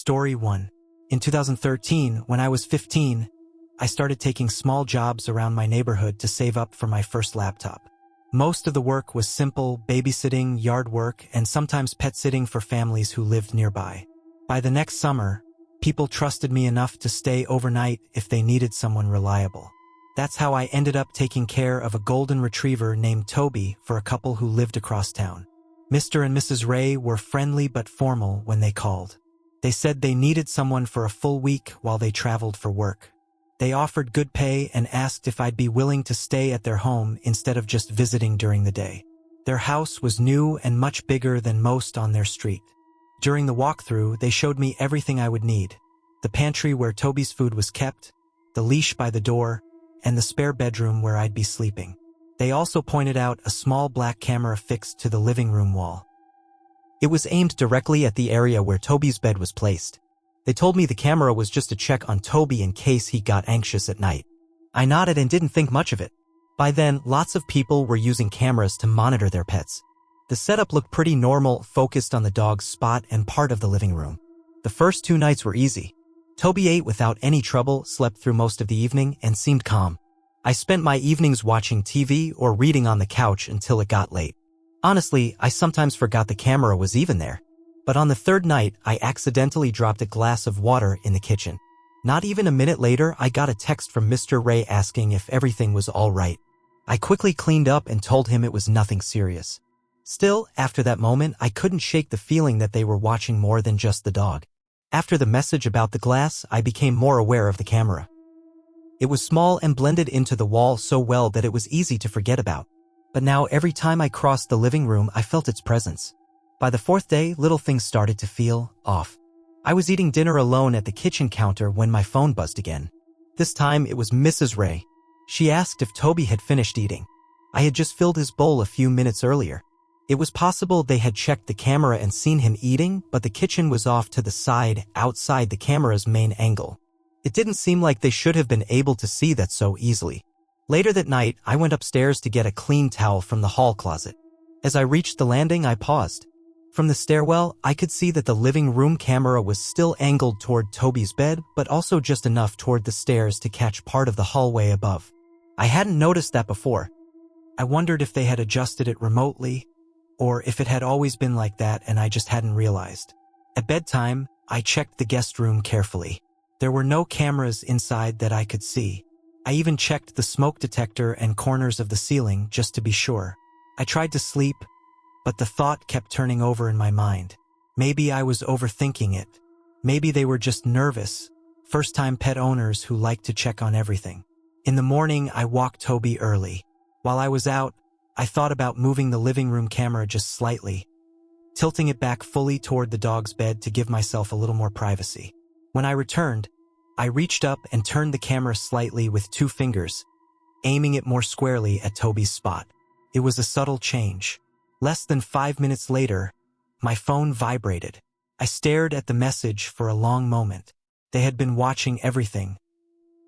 Story 1. In 2013, when I was 15, I started taking small jobs around my neighborhood to save up for my first laptop. Most of the work was simple babysitting, yard work, and sometimes pet sitting for families who lived nearby. By the next summer, people trusted me enough to stay overnight if they needed someone reliable. That's how I ended up taking care of a golden retriever named Toby for a couple who lived across town. Mr. and Mrs. Ray were friendly but formal when they called. They said they needed someone for a full week while they traveled for work. They offered good pay and asked if I'd be willing to stay at their home instead of just visiting during the day. Their house was new and much bigger than most on their street. During the walkthrough, they showed me everything I would need: the pantry where Toby's food was kept, the leash by the door, and the spare bedroom where I'd be sleeping. They also pointed out a small black camera fixed to the living room wall. It was aimed directly at the area where Toby's bed was placed. They told me the camera was just to check on Toby in case he got anxious at night. I nodded and didn't think much of it. By then, lots of people were using cameras to monitor their pets. The setup looked pretty normal, focused on the dog's spot and part of the living room. The first 2 nights were easy. Toby ate without any trouble, slept through most of the evening, and seemed calm. I spent my evenings watching TV or reading on the couch until it got late. Honestly, I sometimes forgot the camera was even there. But on the 3rd night, I accidentally dropped a glass of water in the kitchen. Not even a minute later, I got a text from Mr. Ray asking if everything was all right. I quickly cleaned up and told him it was nothing serious. Still, after that moment, I couldn't shake the feeling that they were watching more than just the dog. After the message about the glass, I became more aware of the camera. It was small and blended into the wall so well that it was easy to forget about. But now every time I crossed the living room, I felt its presence. By the 4th day, little things started to feel off. I was eating dinner alone at the kitchen counter when my phone buzzed again. This time it was Mrs. Ray. She asked if Toby had finished eating. I had just filled his bowl a few minutes earlier. It was possible they had checked the camera and seen him eating, but the kitchen was off to the side, outside the camera's main angle. It didn't seem like they should have been able to see that so easily. Later that night, I went upstairs to get a clean towel from the hall closet. As I reached the landing, I paused. From the stairwell, I could see that the living room camera was still angled toward Toby's bed, but also just enough toward the stairs to catch part of the hallway above. I hadn't noticed that before. I wondered if they had adjusted it remotely, or if it had always been like that and I just hadn't realized. At bedtime, I checked the guest room carefully. There were no cameras inside that I could see. I even checked the smoke detector and corners of the ceiling just to be sure. I tried to sleep, but the thought kept turning over in my mind. Maybe I was overthinking it. Maybe they were just nervous, first-time pet owners who like to check on everything. In the morning, I walked Toby early. While I was out, I thought about moving the living room camera just slightly, tilting it back fully toward the dog's bed to give myself a little more privacy. When I returned, I reached up and turned the camera slightly with 2 fingers, aiming it more squarely at Toby's spot. It was a subtle change. Less than 5 minutes later, my phone vibrated. I stared at the message for a long moment. They had been watching everything,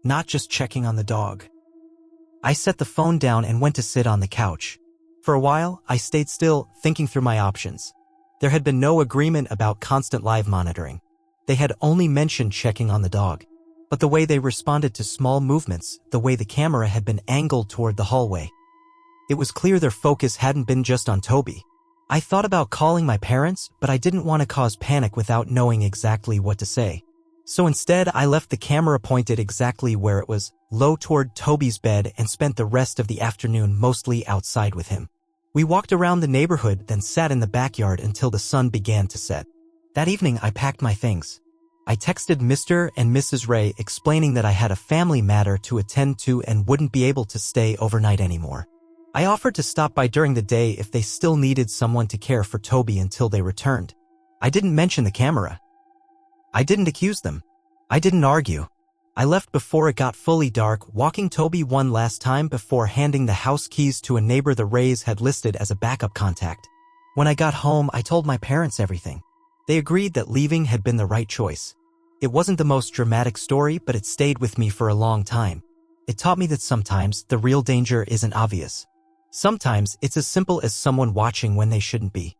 not just checking on the dog. I set the phone down and went to sit on the couch. For a while, I stayed still, thinking through my options. There had been no agreement about constant live monitoring. They had only mentioned checking on the dog. But the way they responded to small movements, the way the camera had been angled toward the hallway, it was clear their focus hadn't been just on Toby. I thought about calling my parents, but I didn't want to cause panic without knowing exactly what to say. So instead, I left the camera pointed exactly where it was, low toward Toby's bed, and spent the rest of the afternoon mostly outside with him. We walked around the neighborhood, then sat in the backyard until the sun began to set. That evening, I packed my things. I texted Mr. and Mrs. Ray explaining that I had a family matter to attend to and wouldn't be able to stay overnight anymore. I offered to stop by during the day if they still needed someone to care for Toby until they returned. I didn't mention the camera. I didn't accuse them. I didn't argue. I left before it got fully dark, walking Toby one last time before handing the house keys to a neighbor the Rays had listed as a backup contact. When I got home, I told my parents everything. They agreed that leaving had been the right choice. It wasn't the most dramatic story, but it stayed with me for a long time. It taught me that sometimes the real danger isn't obvious. Sometimes it's as simple as someone watching when they shouldn't be.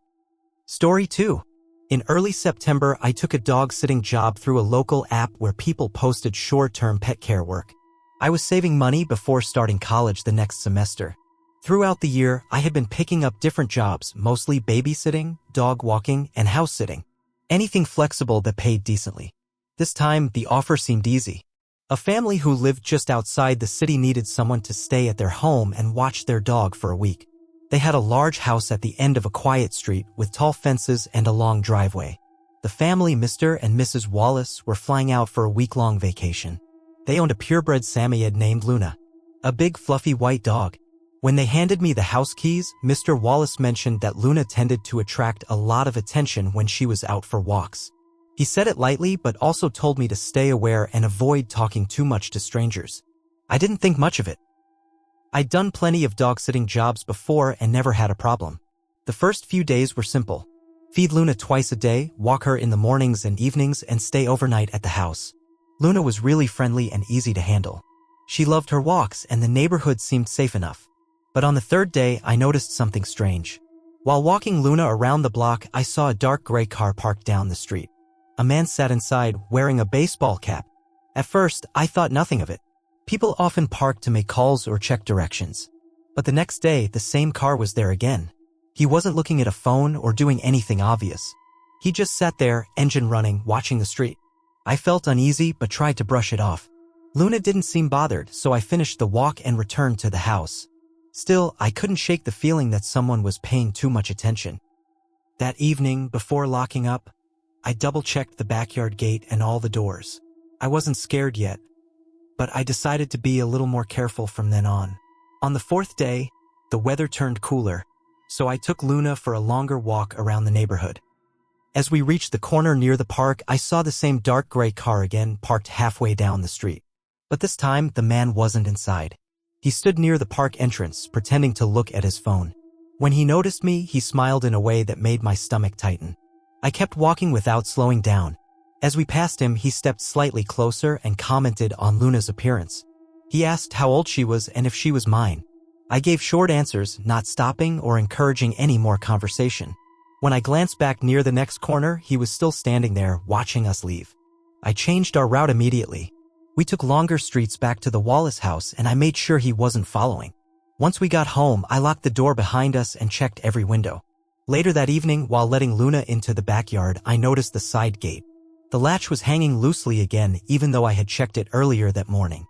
Story 2. In early September, I took a dog-sitting job through a local app where people posted short-term pet care work. I was saving money before starting college the next semester. Throughout the year, I had been picking up different jobs, mostly babysitting, dog walking, and house sitting. Anything flexible that paid decently. This time, the offer seemed easy. A family who lived just outside the city needed someone to stay at their home and watch their dog for a week. They had a large house at the end of a quiet street with tall fences and a long driveway. The family, Mr. and Mrs. Wallace, were flying out for a week-long vacation. They owned a purebred Samoyed named Luna, a big fluffy white dog. When they handed me the house keys, Mr. Wallace mentioned that Luna tended to attract a lot of attention when she was out for walks. He said it lightly but also told me to stay aware and avoid talking too much to strangers. I didn't think much of it. I'd done plenty of dog-sitting jobs before and never had a problem. The first few days were simple. Feed Luna twice a day, walk her in the mornings and evenings, and stay overnight at the house. Luna was really friendly and easy to handle. She loved her walks and the neighborhood seemed safe enough. But on the third day, I noticed something strange. While walking Luna around the block, I saw a dark gray car parked down the street. A man sat inside, wearing a baseball cap. At first, I thought nothing of it. People often park to make calls or check directions. But the next day, the same car was there again. He wasn't looking at a phone or doing anything obvious. He just sat there, engine running, watching the street. I felt uneasy but tried to brush it off. Luna didn't seem bothered, so I finished the walk and returned to the house. Still, I couldn't shake the feeling that someone was paying too much attention. That evening, before locking up, I double-checked the backyard gate and all the doors. I wasn't scared yet, but I decided to be a little more careful from then on. On the fourth day, the weather turned cooler, so I took Luna for a longer walk around the neighborhood. As we reached the corner near the park, I saw the same dark gray car again parked halfway down the street. But this time, the man wasn't inside. He stood near the park entrance, pretending to look at his phone. When he noticed me, he smiled in a way that made my stomach tighten. I kept walking without slowing down. As we passed him, he stepped slightly closer and commented on Luna's appearance. He asked how old she was and if she was mine. I gave short answers, not stopping or encouraging any more conversation. When I glanced back near the next corner, he was still standing there, watching us leave. I changed our route immediately. We took longer streets back to the Wallace house, and I made sure he wasn't following. Once we got home, I locked the door behind us and checked every window. Later that evening, while letting Luna into the backyard, I noticed the side gate. The latch was hanging loosely again, even though I had checked it earlier that morning.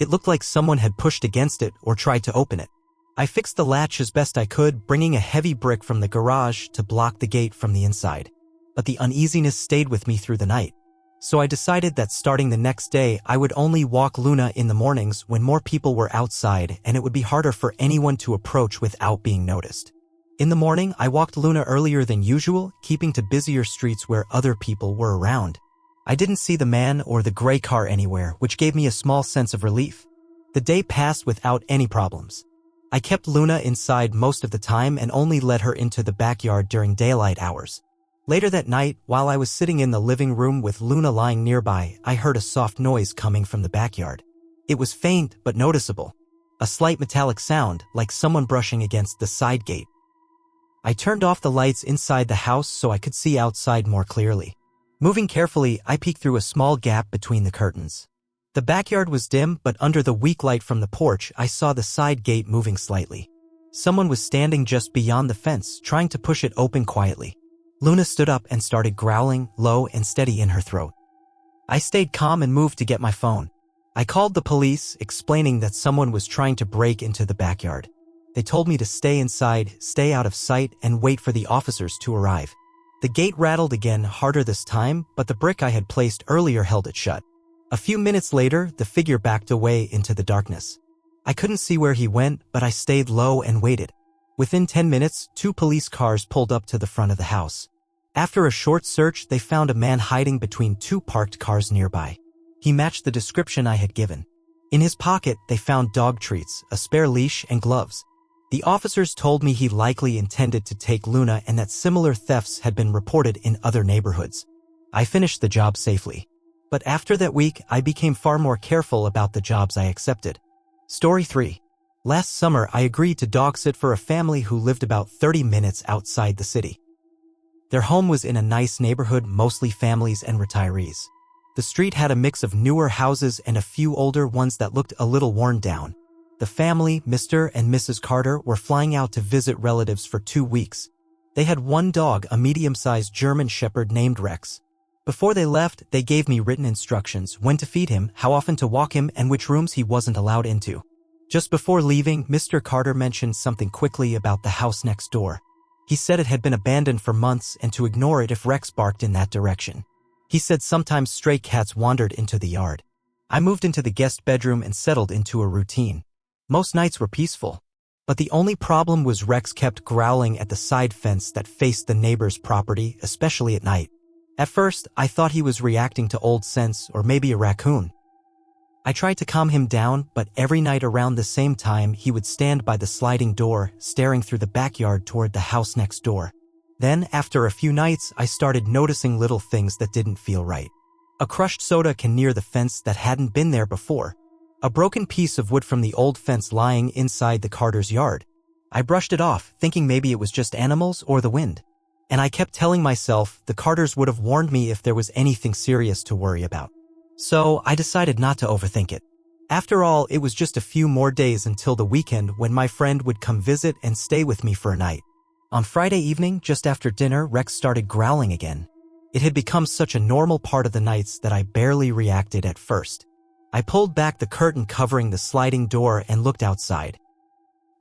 It looked like someone had pushed against it or tried to open it. I fixed the latch as best I could, bringing a heavy brick from the garage to block the gate from the inside. But the uneasiness stayed with me through the night. So I decided that starting the next day, I would only walk Luna in the mornings when more people were outside and it would be harder for anyone to approach without being noticed. In the morning, I walked Luna earlier than usual, keeping to busier streets where other people were around. I didn't see the man or the gray car anywhere, which gave me a small sense of relief. The day passed without any problems. I kept Luna inside most of the time and only let her into the backyard during daylight hours. Later that night, while I was sitting in the living room with Luna lying nearby, I heard a soft noise coming from the backyard. It was faint but noticeable. A slight metallic sound, like someone brushing against the side gate. I turned off the lights inside the house so I could see outside more clearly. Moving carefully, I peeked through a small gap between the curtains. The backyard was dim, but under the weak light from the porch, I saw the side gate moving slightly. Someone was standing just beyond the fence, trying to push it open quietly. Luna stood up and started growling, low and steady in her throat. I stayed calm and moved to get my phone. I called the police, explaining that someone was trying to break into the backyard. They told me to stay inside, stay out of sight, and wait for the officers to arrive. The gate rattled again, harder this time, but the brick I had placed earlier held it shut. A few minutes later, the figure backed away into the darkness. I couldn't see where he went, but I stayed low and waited. Within 10 minutes, 2 police cars pulled up to the front of the house. After a short search, they found a man hiding between 2 parked cars nearby. He matched the description I had given. In his pocket, they found dog treats, a spare leash, and gloves. The officers told me he likely intended to take Luna and that similar thefts had been reported in other neighborhoods. I finished the job safely. But after that week, I became far more careful about the jobs I accepted. Story 3. Last summer, I agreed to dog sit for a family who lived about 30 minutes outside the city. Their home was in a nice neighborhood, mostly families and retirees. The street had a mix of newer houses and a few older ones that looked a little worn down. The family, Mr. and Mrs. Carter, were flying out to visit relatives for 2 weeks. They had one dog, a medium-sized German Shepherd named Rex. Before they left, they gave me written instructions: when to feed him, how often to walk him, and which rooms he wasn't allowed into. Just before leaving, Mr. Carter mentioned something quickly about the house next door. He said it had been abandoned for months and to ignore it if Rex barked in that direction. He said sometimes stray cats wandered into the yard. I moved into the guest bedroom and settled into a routine. Most nights were peaceful. But the only problem was Rex kept growling at the side fence that faced the neighbor's property, especially at night. At first, I thought he was reacting to old scents or maybe a raccoon. I tried to calm him down, but every night around the same time he would stand by the sliding door, staring through the backyard toward the house next door. Then, after a few nights, I started noticing little things that didn't feel right. A crushed soda can near the fence that hadn't been there before. A broken piece of wood from the old fence lying inside the Carter's yard. I brushed it off, thinking maybe it was just animals or the wind. And I kept telling myself the Carters would have warned me if there was anything serious to worry about. So I decided not to overthink it. After all, it was just a few more days until the weekend when my friend would come visit and stay with me for a night. On Friday evening, just after dinner, Rex started growling again. It had become such a normal part of the nights that I barely reacted at first. I pulled back the curtain covering the sliding door and looked outside.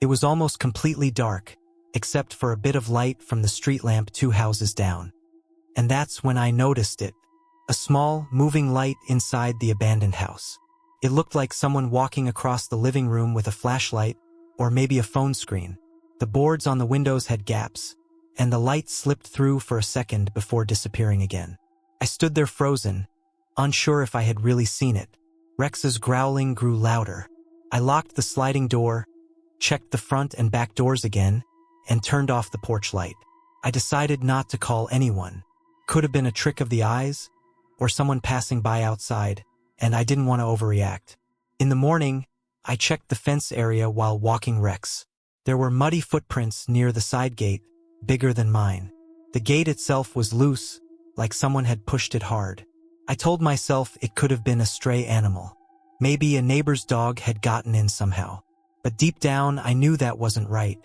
It was almost completely dark, except for a bit of light from the street lamp 2 houses down. And that's when I noticed it. A small, moving light inside the abandoned house. It looked like someone walking across the living room with a flashlight, or maybe a phone screen. The boards on the windows had gaps, and the light slipped through for a second before disappearing again. I stood there frozen, unsure if I had really seen it. Rex's growling grew louder. I locked the sliding door, checked the front and back doors again, and turned off the porch light. I decided not to call anyone. Could have been a trick of the eyes, or someone passing by outside, and I didn't want to overreact. In the morning, I checked the fence area while walking Rex. There were muddy footprints near the side gate, bigger than mine. The gate itself was loose, like someone had pushed it hard. I told myself it could have been a stray animal. Maybe a neighbor's dog had gotten in somehow. But deep down, I knew that wasn't right.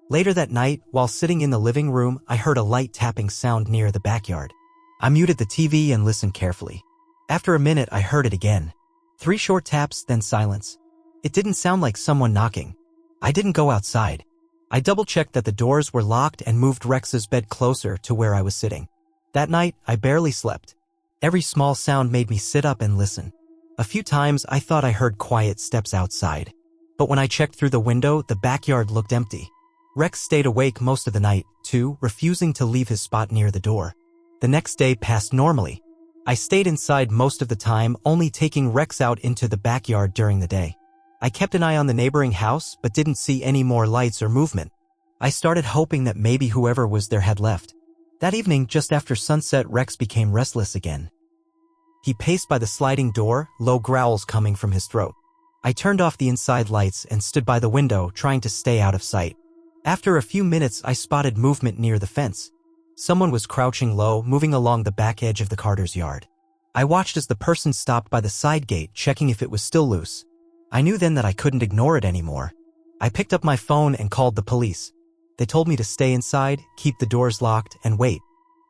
Later that night, while sitting in the living room, I heard a light tapping sound near the backyard. I muted the TV and listened carefully. After a minute, I heard it again. 3 short taps, then silence. It didn't sound like someone knocking. I didn't go outside. I double-checked that the doors were locked and moved Rex's bed closer to where I was sitting. That night, I barely slept. Every small sound made me sit up and listen. A few times, I thought I heard quiet steps outside. But when I checked through the window, the backyard looked empty. Rex stayed awake most of the night, too, refusing to leave his spot near the door. The next day passed normally. I stayed inside most of the time, only taking Rex out into the backyard during the day. I kept an eye on the neighboring house, but didn't see any more lights or movement. I started hoping that maybe whoever was there had left. That evening, just after sunset, Rex became restless again. He paced by the sliding door, low growls coming from his throat. I turned off the inside lights and stood by the window, trying to stay out of sight. After a few minutes, I spotted movement near the fence. Someone was crouching low, moving along the back edge of the Carter's yard. I watched as the person stopped by the side gate, checking if it was still loose. I knew then that I couldn't ignore it anymore. I picked up my phone and called the police. They told me to stay inside, keep the doors locked, and wait.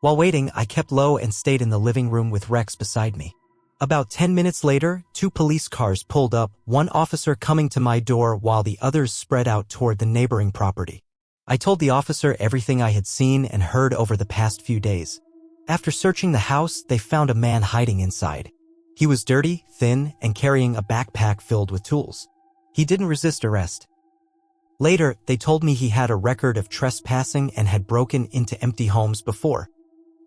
While waiting, I kept low and stayed in the living room with Rex beside me. About 10 minutes later, 2 police cars pulled up, one officer coming to my door while the others spread out toward the neighboring property. I told the officer everything I had seen and heard over the past few days. After searching the house, they found a man hiding inside. He was dirty, thin, and carrying a backpack filled with tools. He didn't resist arrest. Later, they told me he had a record of trespassing and had broken into empty homes before.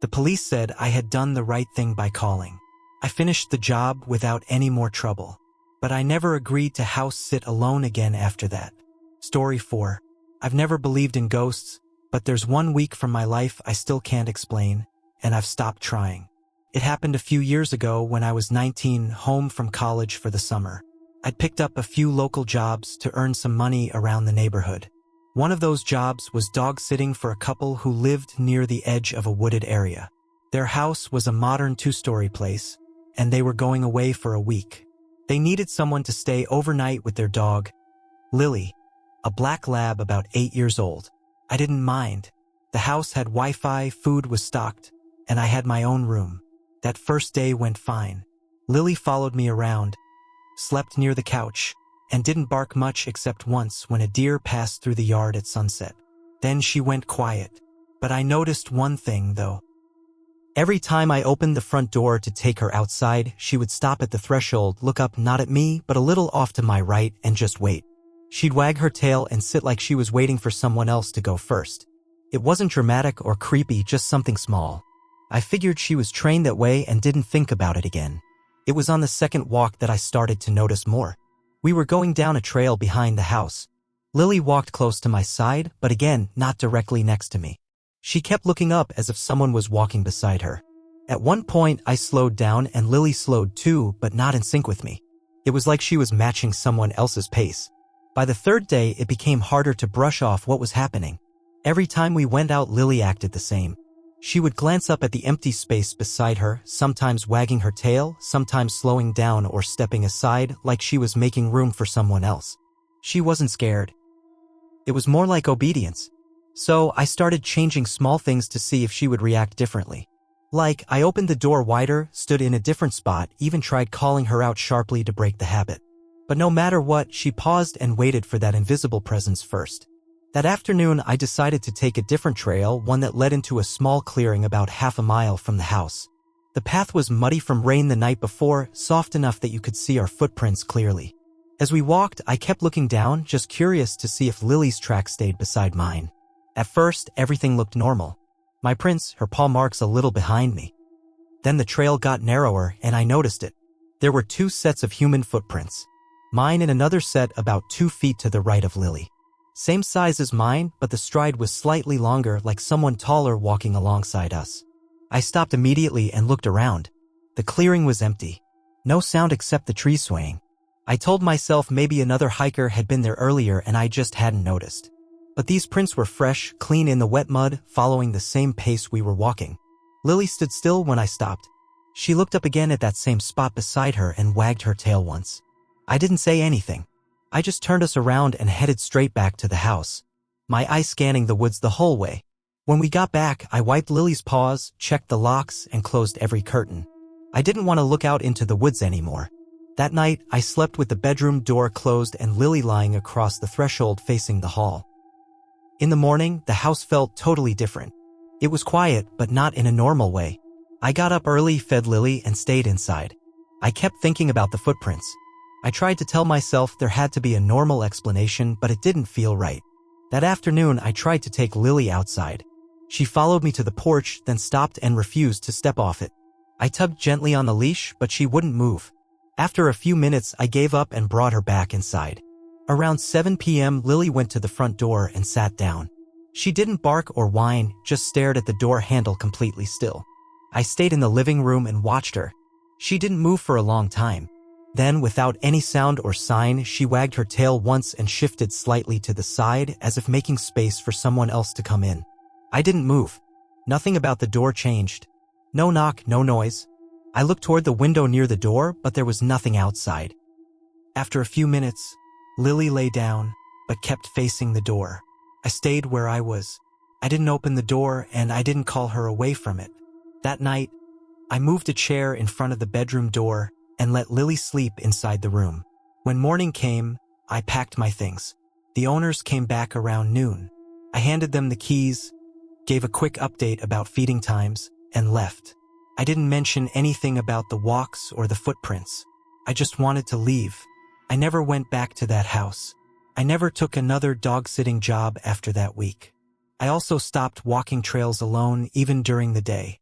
The police said I had done the right thing by calling. I finished the job without any more trouble. But I never agreed to house sit alone again after that. Story 4. I've never believed in ghosts, but there's one week from my life I still can't explain, and I've stopped trying. It happened a few years ago when I was 19, home from college for the summer. I'd picked up a few local jobs to earn some money around the neighborhood. One of those jobs was dog-sitting for a couple who lived near the edge of a wooded area. Their house was a modern two-story place, and they were going away for a week. They needed someone to stay overnight with their dog, Lily, a black lab about 8 years old. I didn't mind. The house had Wi-Fi, food was stocked, and I had my own room. That first day went fine. Lily followed me around, slept near the couch, and didn't bark much except once when a deer passed through the yard at sunset. Then she went quiet. But I noticed one thing, though. Every time I opened the front door to take her outside, she would stop at the threshold, look up not at me, but a little off to my right, and just wait. She'd wag her tail and sit like she was waiting for someone else to go first. It wasn't dramatic or creepy, just something small. I figured she was trained that way and didn't think about it again. It was on the second walk that I started to notice more. We were going down a trail behind the house. Lily walked close to my side, but again, not directly next to me. She kept looking up as if someone was walking beside her. At one point, I slowed down and Lily slowed too, but not in sync with me. It was like she was matching someone else's pace. By the third day, it became harder to brush off what was happening. Every time we went out, Lily acted the same. She would glance up at the empty space beside her, sometimes wagging her tail, sometimes slowing down or stepping aside like she was making room for someone else. She wasn't scared. It was more like obedience. So I started changing small things to see if she would react differently. Like, I opened the door wider, stood in a different spot, even tried calling her out sharply to break the habit. But no matter what, she paused and waited for that invisible presence first. That afternoon, I decided to take a different trail, one that led into a small clearing about half a mile from the house. The path was muddy from rain the night before, soft enough that you could see our footprints clearly. As we walked, I kept looking down, just curious to see if Lily's track stayed beside mine. At first, everything looked normal. My prints, her paw marks a little behind me. Then the trail got narrower, and I noticed it. There were 2 sets of human footprints. Mine and another set about 2 feet to the right of Lily. Same size as mine, but the stride was slightly longer, like someone taller walking alongside us. I stopped immediately and looked around. The clearing was empty. No sound except the trees swaying. I told myself maybe another hiker had been there earlier and I just hadn't noticed. But these prints were fresh, clean in the wet mud, following the same pace we were walking. Lily stood still when I stopped. She looked up again at that same spot beside her and wagged her tail once. I didn't say anything. I just turned us around and headed straight back to the house, my eyes scanning the woods the whole way. When we got back, I wiped Lily's paws, checked the locks, and closed every curtain. I didn't want to look out into the woods anymore. That night, I slept with the bedroom door closed and Lily lying across the threshold facing the hall. In the morning, the house felt totally different. It was quiet, but not in a normal way. I got up early, fed Lily, and stayed inside. I kept thinking about the footprints. I tried to tell myself there had to be a normal explanation, but it didn't feel right. That afternoon, I tried to take Lily outside. She followed me to the porch, then stopped and refused to step off it. I tugged gently on the leash, but she wouldn't move. After a few minutes, I gave up and brought her back inside. Around 7 p.m., Lily went to the front door and sat down. She didn't bark or whine, just stared at the door handle completely still. I stayed in the living room and watched her. She didn't move for a long time. Then, without any sound or sign, she wagged her tail once and shifted slightly to the side as if making space for someone else to come in. I didn't move. Nothing about the door changed. No knock, no noise. I looked toward the window near the door, but there was nothing outside. After a few minutes, Lily lay down, but kept facing the door. I stayed where I was. I didn't open the door, and I didn't call her away from it. That night, I moved a chair in front of the bedroom door and let Lily sleep inside the room. When morning came, I packed my things. The owners came back around noon. I handed them the keys, gave a quick update about feeding times, and left. I didn't mention anything about the walks or the footprints. I just wanted to leave. I never went back to that house. I never took another dog-sitting job after that week. I also stopped walking trails alone even during the day.